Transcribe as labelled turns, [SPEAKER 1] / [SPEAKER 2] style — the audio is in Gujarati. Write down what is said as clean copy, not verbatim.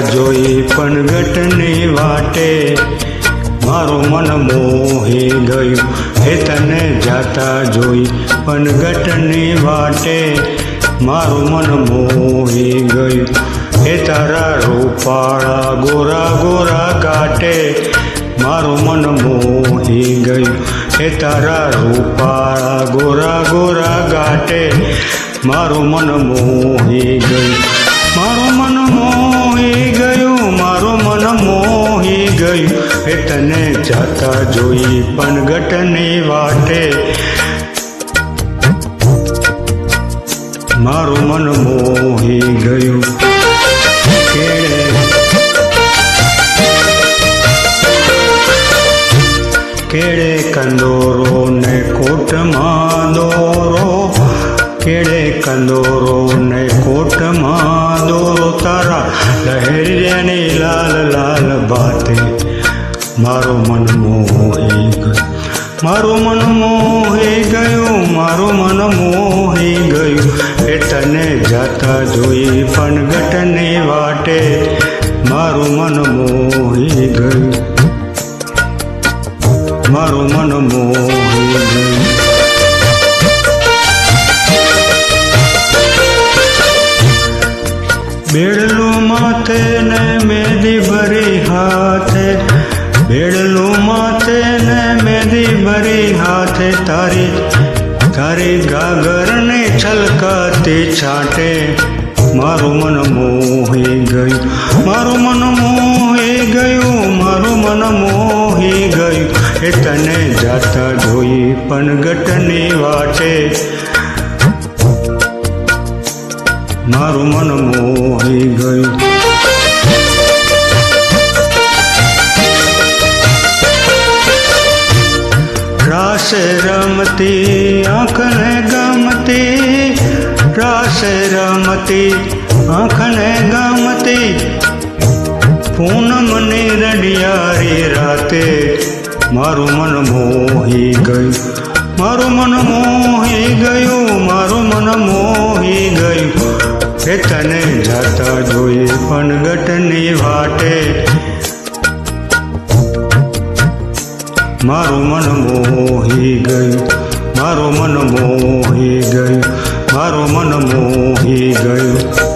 [SPEAKER 1] જોઈ પનગટની વાટે મારું મન મોહી ગયું હે તને જાતા જોઈ પનગટની વાટે મારું મન મોહી ગયું હે તારા રૂપાળા ગોરા ગોરા ગાટે મારું મન મોહી ગયું હે તારા રૂપાળા ગોરા ગોરા ગાટે મારું મન મોહી ગયું મારું મન મોહી ગયું મારું મન મોહી ગયું હે તને જાતા જોઈ પનગટની વાટે મારું મન મોહી ગયું કેળે કંદોરો ને કોટમાં દોરો કેળે કંદોરો ને કોટમાં દોરો તારા લહેરિયાની લાલ લાલ બાતે મારું મન મોહી ગયું મારું મન મોહી ગયું મારું મન મોહી ગયું એ તને જાતા જોઈ પનગટની વાટે મારું મન મોહી ગયું મારું મન મોહી ગયું બેડલું માથે ને મેદી ભરી હાથે બેડલું માથે ને મેદી ભરી હાથે તારી ગાગરને છલકાતી છાંટે મારું મન મોહી ગયું મારું મન મોહી ગયું મારું મન મોહી ગયું એ તને જાતા જોઈ પનગટની વાટે મારું મન મોહી ગયું રાસે રમતી આંખને ગમતી રાસે રમતી આંખને ગમતી પૂનમની રડિયારી રાતે મારું મન મોહી ગયું મારું મન મોહી ગયું મારું મન મોહી ગયું હે તને જાતા જોઈ પનગટની વાટે મારું મન મોહી ગયું મારું મન મોહી ગયું મારું મન મોહી ગયું